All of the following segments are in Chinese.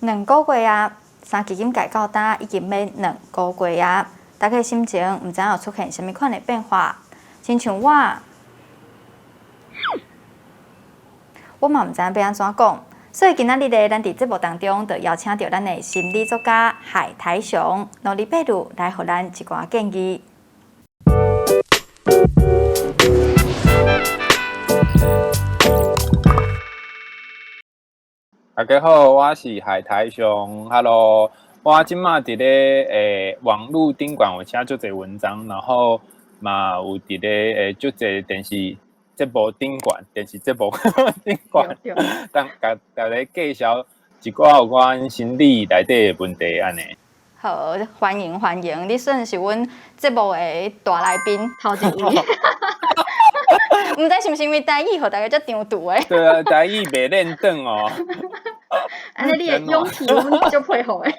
2个月啊，三基金改到单已经要2个月啊，大家心情唔知有出现什么款的变化？亲像我嘛唔知要安怎讲，所以今仔日咧，咱伫节目当中就邀请到咱的心理作家海苔熊农历八路来，互咱一寡建议。大家好，我是海苔熊。Hello， 我今嘛伫咧网络顶管有写足侪文章，然后嘛有伫咧足侪电视节目顶管，电视节目顶管，当甲大家介绍一寡有关心理内底的问题安尼。好，欢迎欢迎，你算是阮节目的大来宾头一位。唔知是毋是因为台语，互大家遮张图的？对啊，台语袂练转哦。安尼你的勇气，我足佩服的。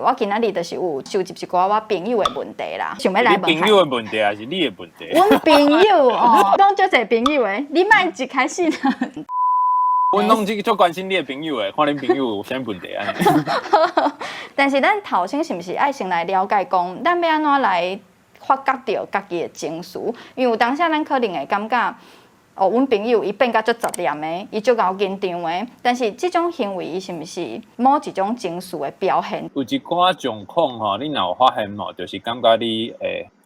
我今仔日就是有收集一寡我朋友的问题啦，想要来问。朋友的问题还是你的问题？阮朋友哦，拢足侪朋友的，你莫一开始。阮拢足关心你的朋友的，看恁朋友有啥问题安尼。但是咱头先是毋是爱先来了解讲，咱要安怎来发觉到家己的情绪？因为有当下咱可能会感觉。哦，阮朋友伊变甲足杂念的，伊足够紧张的，但是这种行为伊是毋是某一种情绪的表现？有一寡状况吼，你若有发现吼，就是感觉你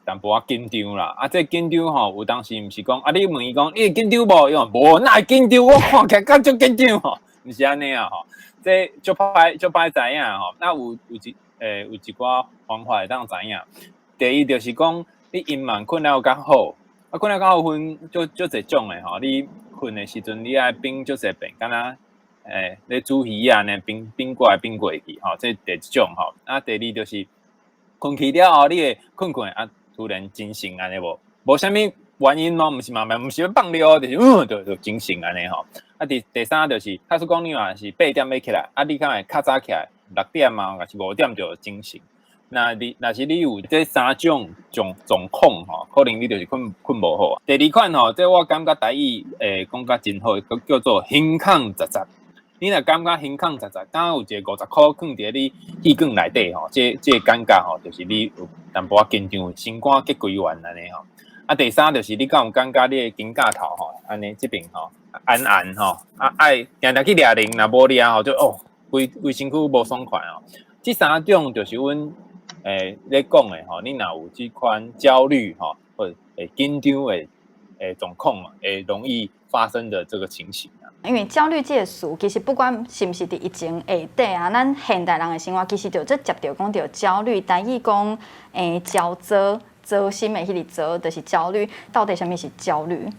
淡薄仔紧张啦。啊，这紧张吼，有当时毋是讲啊，你问伊讲，你会紧张无？伊讲无，哪会紧张？我看起来敢足紧张吼，毋是安尼啊吼。这足歹知影吼。那有一寡方法会当知影。第一就是讲，你阴晚困了较好。啊，困了较好分足侪种诶吼，你困诶时阵，你爱冰足侪遍，敢若咧煮鱼啊，呢冰过来冰过去吼，这第一种吼。啊，第二就是困去了后，你会困啊，突然精神安尼无啥物原因咯，毋是要放尿，就是就精神安尼吼。啊，第三就是，假使讲你若是8点要起来，啊，你敢会较早起来6点啊，还是5点就精神。若是你有这三种状况吼，可能你就是困无好啊。第二款吼，这我感觉台语讲甲真好，叫做胸腔杂杂。你若感觉胸腔杂杂，敢有一个50块放伫你气管内底吼，这感觉吼，就是你有淡薄仔紧张，心肝结规完安尼吼。啊，第三就是你敢有感觉你的肩胛头吼，安尼这边吼按吼，啊爱定定去抓铃，若无抓吼就规身躯无爽快哦。这三种就是阮。咧讲诶吼，你若有即款焦虑吼，或者紧张诶状况嘛，容易发生的这个情形啊。因为焦虑这个词，其实不管是毋是伫疫情下底啊，咱现代人诶生活其实就接着讲到焦虑，台语讲焦躁、躁心诶迄个躁，就是焦虑。到底什么是焦虑？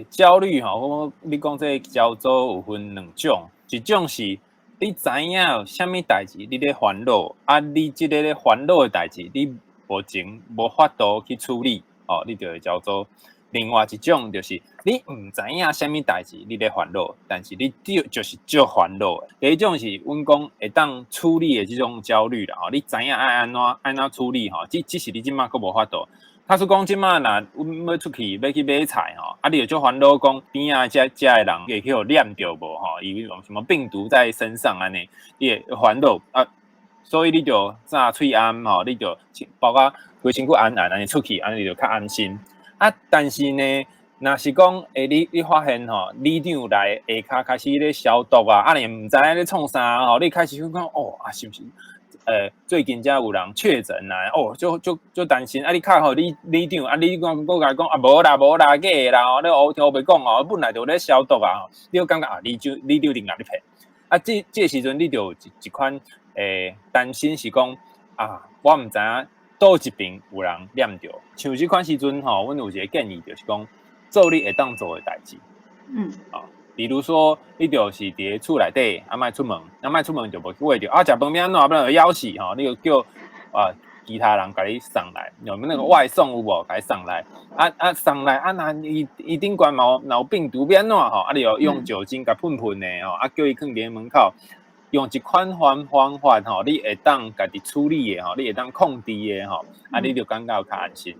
焦虑吼，你讲这焦躁有分2种，一种是。你知影有啥物代志，你咧烦恼啊？你即个咧烦恼的代志，你无法度去处理，你就会焦躁。另外一种就是你唔知影啥物代志，你咧烦恼，但是你就是足烦恼的。第一种是阮讲会当处理的这种焦虑啦，你知影爱安怎处理吼？只是你即马佫无法度。他说讲即马若阮要出去要去买菜吼，啊，你就足烦恼讲边啊遮的人会去互染着无吼？以为什么病毒在身上安尼，你会烦恼啊，所以你就早喙暗吼，你就包括规身躯安安尼出去，安尼就较安心啊。但是呢，若是讲你发现吼，里长来下骹开始咧消毒啊，你毋知影咧创啥吼，你开始讲是毋是？最近才有人确诊啦，就担心啊！你较好，你长啊，你讲甲伊讲啊，无啦，假的啦，你乌听袂讲哦，本来就咧消毒啊，你就感觉啊，你长定甲你骗啊！这时阵你就有一款担心是讲啊，我毋知影倒一边有人染着，像这款时阵吼，阮有一个建议就是讲，做你会当做的代志，比如说，你就是伫咧厝内底，莫出门，莫出门就无去喂着啊，食饭边怎不能枵死吼，你就叫其他人甲你送来，有那个外送有无？甲你送来，送来啊，那伊顶管有病毒变怎吼？啊，你要用酒精甲喷的吼，啊，叫伊放伫门口，用一款方法吼，你会当家己处理的吼，你会当控制的吼，啊，你就感觉较安心。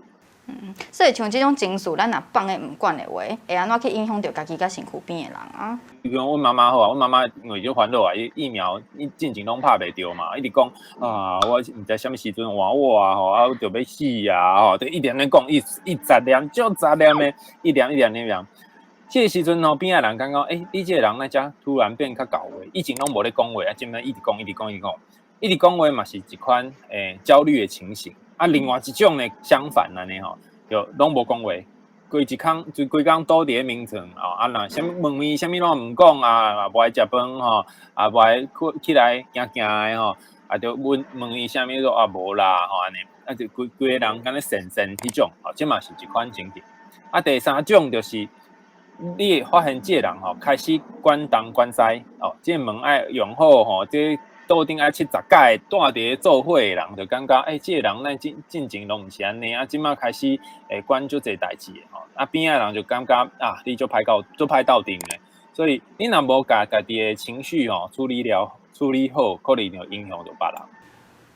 所以像这种情绪，咱若放的唔管的话，会安怎去影响到家己甲身躯边的人啊？比如阮妈妈好啊，阮妈妈因为就烦恼啊，疫苗进前拢拍袂着嘛，一直讲啊，我毋知什么时阵换我啊，吼啊，就要死啊，吼，就一直咧讲，一杂念，就杂念的，一念。这个时阵吼，边仔人感觉，你这个人那只突然变较搞话，以前拢无咧讲话，啊，今摆一直讲话嘛是一款焦虑的情形。啊，另外一种呢相反安尼吼，就拢无讲话。规工倒伫咧眠床哦，啊若啥物问伊啥物拢毋讲啊，无爱食饭吼，啊无爱起来行的吼，啊就问伊啥物说啊无啦吼安尼，啊就规个人敢若神迄种，哦，这嘛是一款情形。啊第三种就是你会发现这个人吼开始管东管西哦，这个门爱用好吼，这桌顶爱70届住伫咧做伙的人，就感觉这个人咱进前拢毋是安尼啊，即马开始管足侪代志吼，啊边仔人就感觉啊，你就歹斗阵的，所以你若无家己的情绪吼处理好，可能就影响到别人。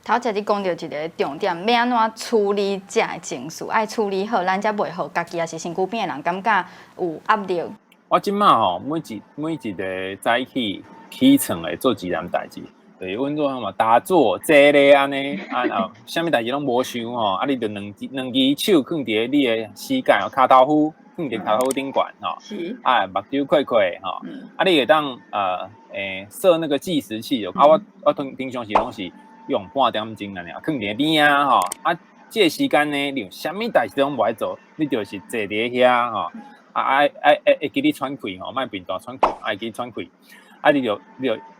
头前你讲到一个重点，要安怎处理这个情绪，爱处理好，咱才袂互家己也是身躯边的人感觉有压力。我即马吼每一个早起床的做一件代志。对，阮做嘛打坐坐咧安尼，啥物代志拢无想吼，啊，你就两只手放伫你的膝盖哦，骹头夫放伫骹头顶悬吼，啊，目睭开吼，啊，你会当设那个计时器哦，啊，我平常时拢是用半点钟安尼，放伫边啊吼，啊，这个时间呢，你啥物代志拢无爱做，你就是坐伫遐吼，会记你喘气吼，莫变大喘气，会记喘气，啊，你就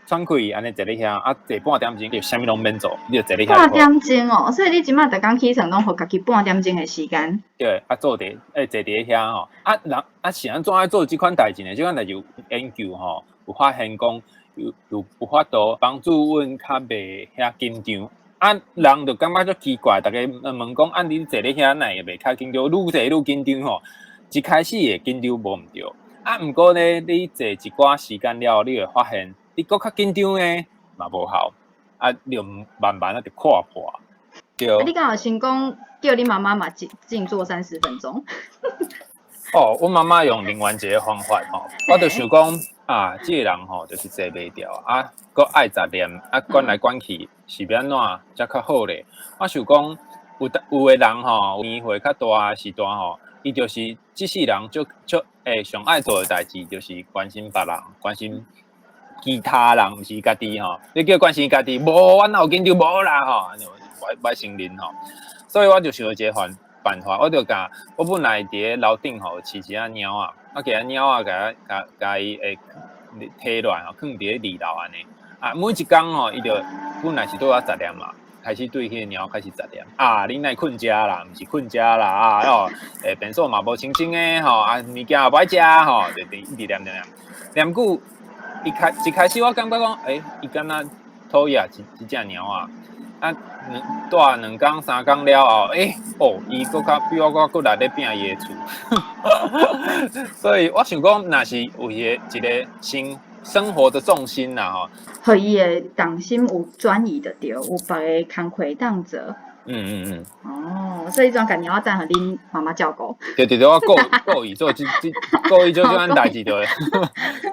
喘气，安尼坐咧遐，啊，坐半点钟，就啥物拢免做，你就坐咧遐。半点钟哦，所以你即马逐工起床拢互家己半点钟的时间。对，啊，坐伫咧遐吼，啊人啊是安怎爱做即款代志呢？即款代志有研究吼，有发现讲有法度帮助阮较袂遐紧张。啊，人就感觉足奇怪，逐个问讲，啊，你坐咧遐，哪会袂较紧张？愈坐愈紧张吼，一开始会紧张无毋对，啊，毋过呢，你坐一寡时间了，你会发现。你搁较紧张呢，嘛无效，啊，你就慢慢就看破。对。你敢有先讲叫你妈妈嘛静坐30分钟？哦，我妈妈用另外一个方法吼，我就想讲啊，这个人吼就是坐袂掉啊，搁爱杂念啊，管来管去是要安怎才较好咧？我想讲有的人吼年岁较大时段吼，伊就是这世人就上爱做的代志就是关心别人，关心。其他人毋是家己吼，你叫关心家己，无我哪有紧张无啦吼，我承认吼，所以我就想一个办法，我就甲我本来伫咧楼顶吼饲一只猫啊，我给只猫啊甲伊摕落来吼，放伫咧2楼安尼，啊每一工吼，伊就本来是对我杂念嘛，开始对迄个猫开始杂念，啊你哪困食啦，毋是困食啦啊哦，便所嘛无清清诶吼，啊物件也无爱食吼，就一直念久。一开始我感觉讲，伊敢若讨厌一只猫啊，啊，住2工3工了后，伊搁较比我搁来咧拼伊的厝，所以我想讲，若是有一个生活的重心啦吼，互伊的重心有转移的着，有别个工课当做。哦，所以种家猫仔互恁妈妈照顾。对，我故意做这款代志着，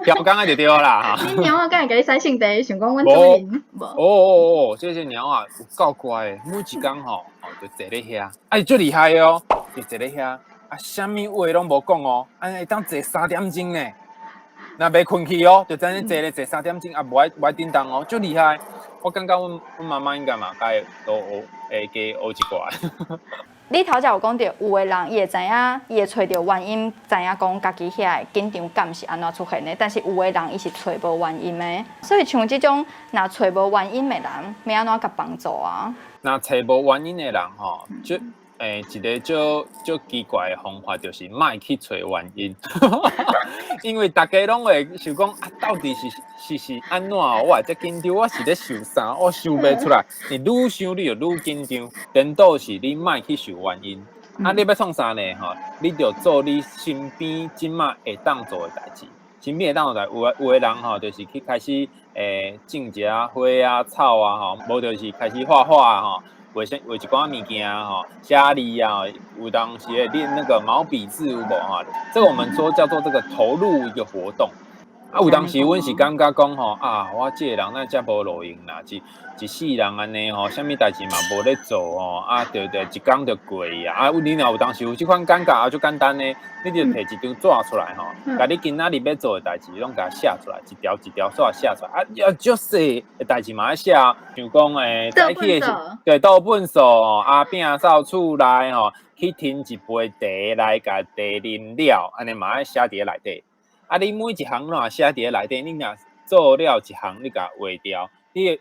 调工啊就对啦哈。恁猫仔敢会甲你使性地，想讲阮做恁无？这些猫啊有够乖的，每一工吼就坐咧遐，最厉害哦，就坐咧遐，啥物话拢无讲哦，会当坐3点钟呢。若袂困去哦，就真坐咧坐3点钟，无爱叮当哦，足厉害。我感觉阮妈妈应该嘛，该都会加学一寡。你头前有讲到，有的人伊会知影，伊会找到原因，知影讲家己遐紧张感是安怎出现的。但是有的人伊是找无原因的，所以像这种若找无原因的人，要安怎甲帮助啊？若找无原因的人吼，就一个足奇怪的方法，就是莫去找原因，因为大家拢会想讲到底是安怎？我会这紧张，我是咧想啥？我想袂出来。你愈想你就愈紧张，颠倒是你莫去想原因。你要创啥呢？吼，你就做你身边即马会当做的代志。身边会当做代，有的人吼，就是去开始种一下花啊、草啊，吼，无就是开始画画吼。画一寡物件哈，写字啊，有当时你那个毛笔字有无哈？这个我们说叫做这个投入一个活动。啊，有当时阮是感觉讲吼啊，我这个人咱遮无路用啦，一世人安尼吼，啥物代志嘛无咧做哦，啊，就一工就过啊。啊，你若有当时有即款感觉啊，就简单呢，你就摕一张纸出来吼，甲你今仔日要做的代志拢甲写出来，一条一条纸写出来。啊，要足细的代志嘛要写，像讲早起对倒粪扫啊，摒扫厝内吼，去添一杯茶来甲茶啉了，安尼嘛要写伫内底。啊！你每一行若写伫内底，你若做了一行，你甲划掉，你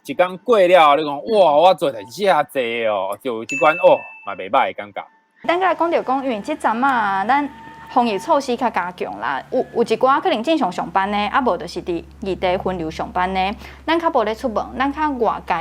一工过了，你讲哇，我做代志遮济哦，就有即款哦，嘛袂歹的感觉。咱来讲到讲，因为即阵啊，咱防疫措施较加强啦，有一寡可能正常上班呢，啊无就是伫异地分流上班呢，咱较无咧出门，咱较外界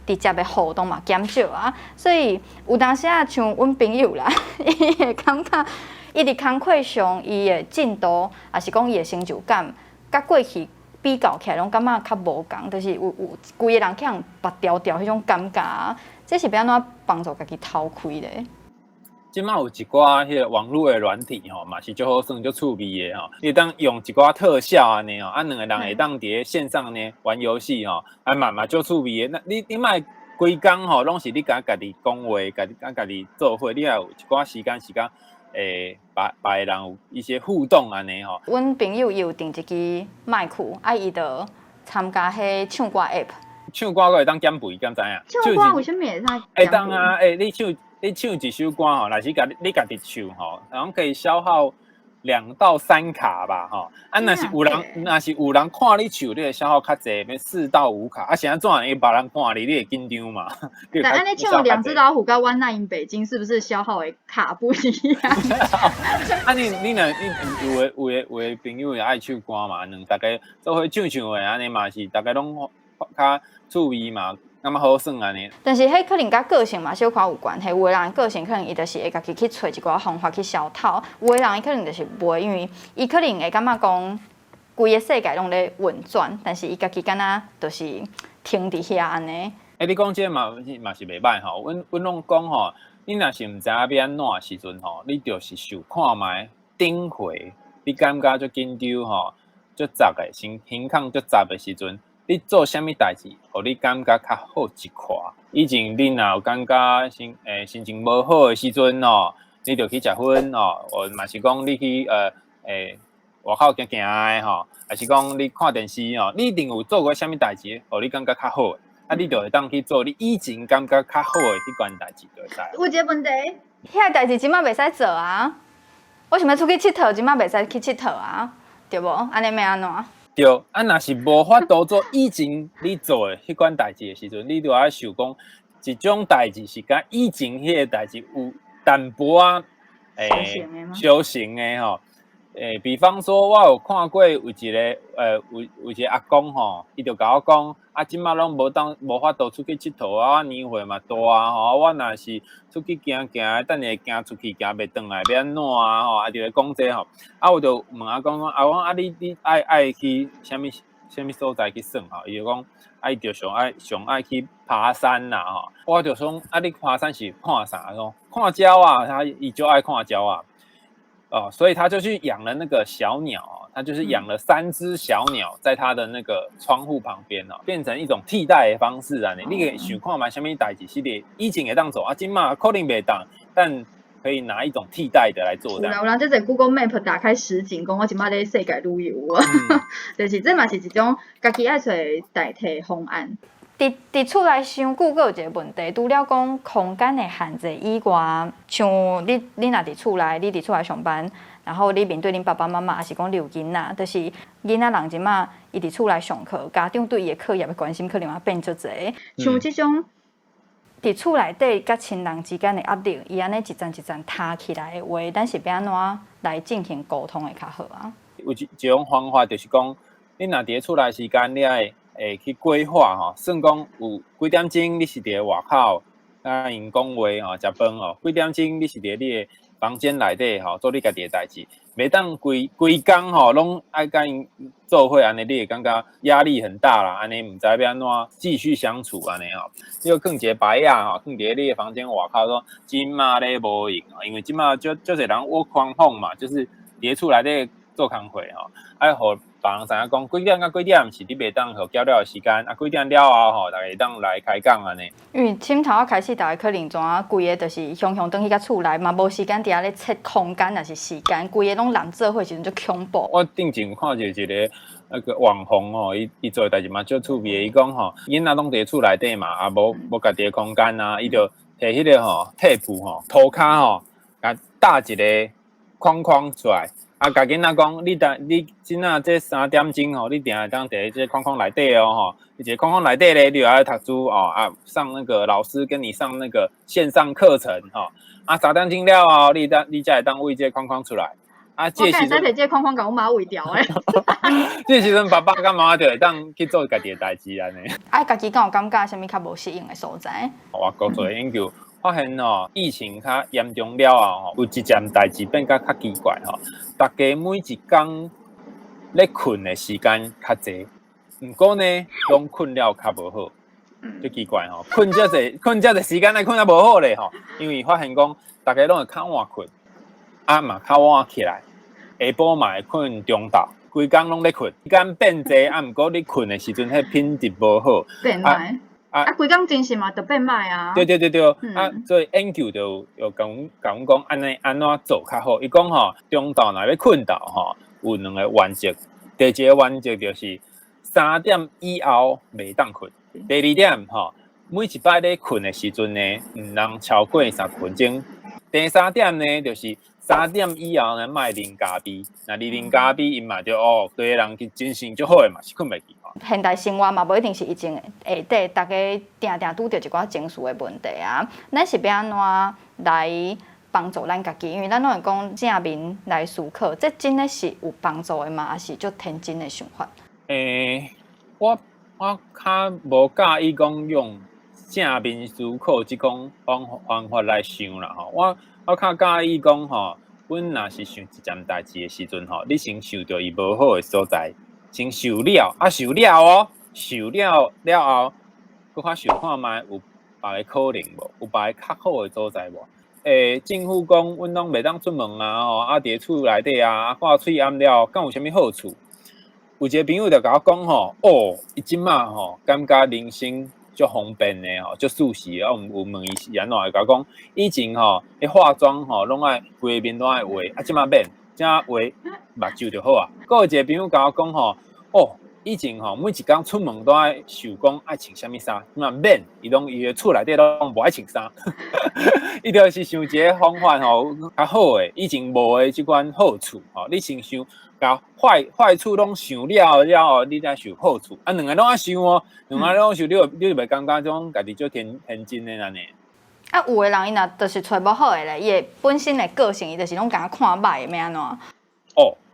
的直接的互动嘛减少啊，所以有当时啊，像阮朋友啦，伊会感觉。伊伫工课上，伊的进度，也是讲伊的成就感，甲过去比较起来，拢感觉较无共，就是有规个人去人拔调调迄种感觉，这是要安怎帮助家己偷开咧？即马有一寡迄个网络的软体吼，嘛是足好耍、足趣味的吼。你当用一寡特效安尼吼，啊两个人会当伫线上呢玩游戏吼，啊嘛足趣味的。那你莫规工吼，拢是你家己讲话，家己做伙，你也有一寡时间。别人有一些互动安尼吼。阮朋友伊有订一支麦克，啊伊就参加迄唱歌 app。唱歌我会当减肥，敢知影？唱歌为什么会使？会当啊，你唱一首歌吼，若是你家己唱吼，然后可以消耗2到3卡吧，吼。啊，若是有人看你唱，你会消耗较济，要4到5卡。啊，是安怎？因为别人看你会紧张嘛。但安尼唱2只老虎跟 One Night in 北京，是不是消耗的卡不一样？啊，你有的朋友也爱唱歌嘛，大家做伙唱唱的，安尼嘛是大家拢较趣味嘛。那么好耍安尼，但是迄可能甲个性嘛小可有关系。有的人个性可能伊就是会家己去找一寡方法去消套，有的人伊可能就是袂，因为伊可能会感觉讲规个世界拢咧运转，但是伊家己敢若就是停伫遐安尼。你讲这嘛是袂歹吼。阮拢讲吼，你若是毋知影要安怎时阵吼，你就是想看卖顶回，你感觉足紧张吼，足杂的心抗足杂的时阵。你做啥物代志，互你感觉较好一寡？以前你若有感觉心情无好的时阵哦，你就去食薰哦，嘛是讲你去外口行的吼，还是讲你看电视哦，你一定有做过啥物代志，互你感觉较好的，啊，你就会当去做你以前感觉较好的迄款代志就会使。有一个问题，遐代志即马袂使做啊！我想要出去佚佗，即马袂使去佚佗啊，对无？安尼要安怎？对，啊，若是无法度做以前你做的迄款代志的时阵，你就要想讲，一种代志是甲以前迄个代志有淡薄啊，相同的吼。比方说，我有看过有一个有一个阿公吼，伊就甲我讲，啊，即马拢无法度出去佚佗啊，年岁嘛大啊吼，我若是出去行，等下行出去行袂转来，要安怎啊吼，啊就会讲这吼，啊我就问阿公讲，阿公啊你爱去啥物所在去耍吼？伊就讲，伊就上爱去爬山啦吼，我就说，啊你爬山是看啥？说看鸟啊，伊就爱看鸟啊。哦，所以他就去养了那个小鸟，他就是养了3只小鸟，在他的那个窗户旁边哦，变成一种替代的方式啊。你可以想看嘛，什么代志系列以前会当做啊，今嘛可能袂当，但可以拿一种替代的来做的。有人这个 Google Map 打开实景，讲我今嘛在世界旅游啊，就是这嘛是一种家己爱找代替方案。伫厝内伤久，阁有一个问题，除了讲空间的限制以外，像你若伫厝内，你伫厝内上班，然后你面对恁爸爸妈妈，还是讲你有囡仔，就是囡仔人即马伊伫厝内上课，家长对伊的课业的关心可能也变足侪。像这种伫厝内底甲亲人之间的压力，伊安尼一站一站塌起来的话，咱是要安怎来进行沟通会较好啊？有一种方法就是讲，你若伫厝内时间，你爱去规划吼，算讲有几点钟你是伫外口，甲因讲话吼，食饭吼，几点钟你是伫你的房间内底吼，做你家己的代志。袂当规工吼拢爱甲因做伙安尼，你会感觉压力很大啦，安尼唔知要安怎继续相处安尼吼。你要放一个牌啊吼，放伫你的房间外口说今嘛咧无闲哦，因为今嘛就侪人work from home嘛，就是伫厝内底做工课吼，爱互别人知影讲几点到几点是你袂当互交了的时间，啊几点了后吼，大家会当来开讲安尼。因为深头仔开始，大家可能怎啊，规个就是雄转去到厝内，嘛无时间伫遐咧切空间，也是时间，规个拢人做伙时阵就恐怖。我顶前看着一个那个网红吼，伊做代志嘛足趣味的，伊讲吼，囡仔拢伫厝内底嘛，啊无家己的空间啊，伊就摕迄个吼tape吼涂骹吼，甲搭一个框出来。啊，甲囡仔讲，你今仔这3点钟吼，你定会当伫这框内底哦吼，而且框内底咧，你又要读书哦啊，上那个老师跟你上那个线上课程吼，啊3点钟了后，你才会当为这框出来。啊，这时阵，我摕这框甲我妈为掉诶。这时阵爸爸甲妈妈就会当去做家己的代志安尼。啊，家己敢有感觉啥物较无适应的所在？外国做研究。发现吼，疫情较严重了后，有一件代志变甲较奇怪吼。大家每一工咧困的时间较济，毋过呢，拢困了较无好，就奇怪吼。困遮济时间来困啊无好咧吼，因为发现讲大家拢会较晚困，啊嘛较晚起来，下晡嘛会困中昼，规工拢咧困，时间变济啊，毋过你困的时阵，迄品质无好，变歹。规工精神嘛，就变歹啊。对，啊，所以研究就甲阮讲，安怎做较好？伊讲吼，中昼若要困到吼，有2个原则。第一个原则就是3点以后袂当困。第2点吼，每一摆咧困的时阵呢，毋通超过30分钟。第3点呢，就是3点以后呢，莫啉咖啡。那你啉咖啡，因嘛就对人去精神足好诶嘛，是困袂去。现代生活嘛，无一定是疫情下底，大家定拄着一寡情绪的问题啊。咱是要安怎来帮助咱家己？因为咱拢会讲正面来思考，这真的是有帮助的吗？还是足天真的想法？我较无介意讲用正面思考即种方法来想啦吼。我较介意讲吼，阮若是想一件代志的时阵吼，你先想到伊无好的所在。先受了，受了哦，受了后，搁较想看卖有别个可能无，有别个较好的所在无？政府讲阮拢袂当出门啊，吼，啊伫厝内底啊，挂喙暗了，敢有啥物好处？有一个朋友就甲我讲吼，伊即马吼，感觉人生足方便的吼，足舒适的。我有问伊是安怎，伊甲我讲，以前吼，伊化妆吼，拢爱规面拢爱画，啊即马免。只画目睭就好啊。阁有一个朋友甲我讲吼，以前吼每一工出门都爱想讲爱穿啥物衫，那免伊的厝内底拢无爱穿衫，伊就是想一个方法吼较好诶，以前无诶即款好处吼，你先想甲坏处拢想了后，你才想好处，啊两个拢爱想哦，两个拢想，你就袂感觉种家己足天真诶安尼。啊，有的人伊若就是找无好的咧，伊本身的个性伊就是拢敢看歹的，要安怎？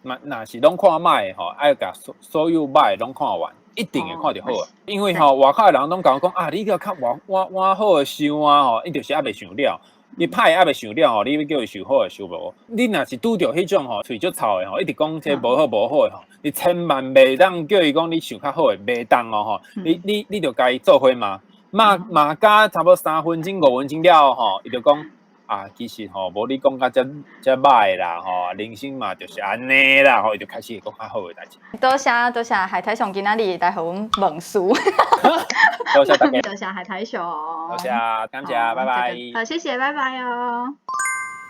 若是拢看歹吼，爱甲所有歹拢看完，一定会看到好啊。因为吼，外口的人拢甲我讲啊，你要较往好的想啊吼，伊就是还袂想了。你歹还袂想了吼，你要叫伊想好的想无。你若是拄着迄种吼，喙足臭的吼，一直讲这无好的吼，你千万袂当叫伊讲你想较好的，袂当哦吼。你就甲伊做伙嘛。嘛加差不多3分钟、5分钟了吼，伊就讲啊，其实吼无你讲甲遮歹啦吼，人生嘛就是安尼啦吼，伊就开始讲较好诶代志。多谢海苔熊今仔日来互阮问书。多谢大家，多谢海苔熊，多谢，感谢，拜拜。好，谢谢，拜拜哦。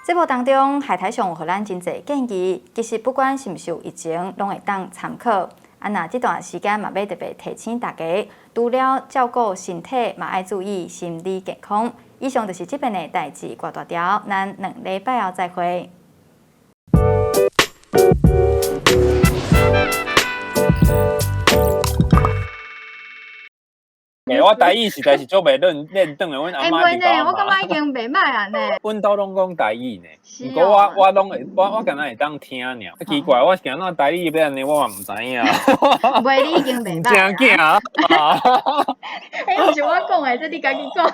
节目当中，海苔熊有互咱真侪建议，其实不管是毋是有疫情，拢会当参考。那这段时间嘛，要特别提醒大家，除了照顾身体，嘛爱注意心理健康。以上就是这边的代志，挂大条，咱2礼拜后再会。我台语实在是做袂练转的，阮阿妈伫呢，我感觉已经袂歹啊呢。阮兜拢讲台语呢，不过我拢会，我敢若会当听尔。奇怪，我今仔台语要安尼，我嘛唔知影。袂，你已经袂歹。真惊啊！毋是我讲的，这你家己讲。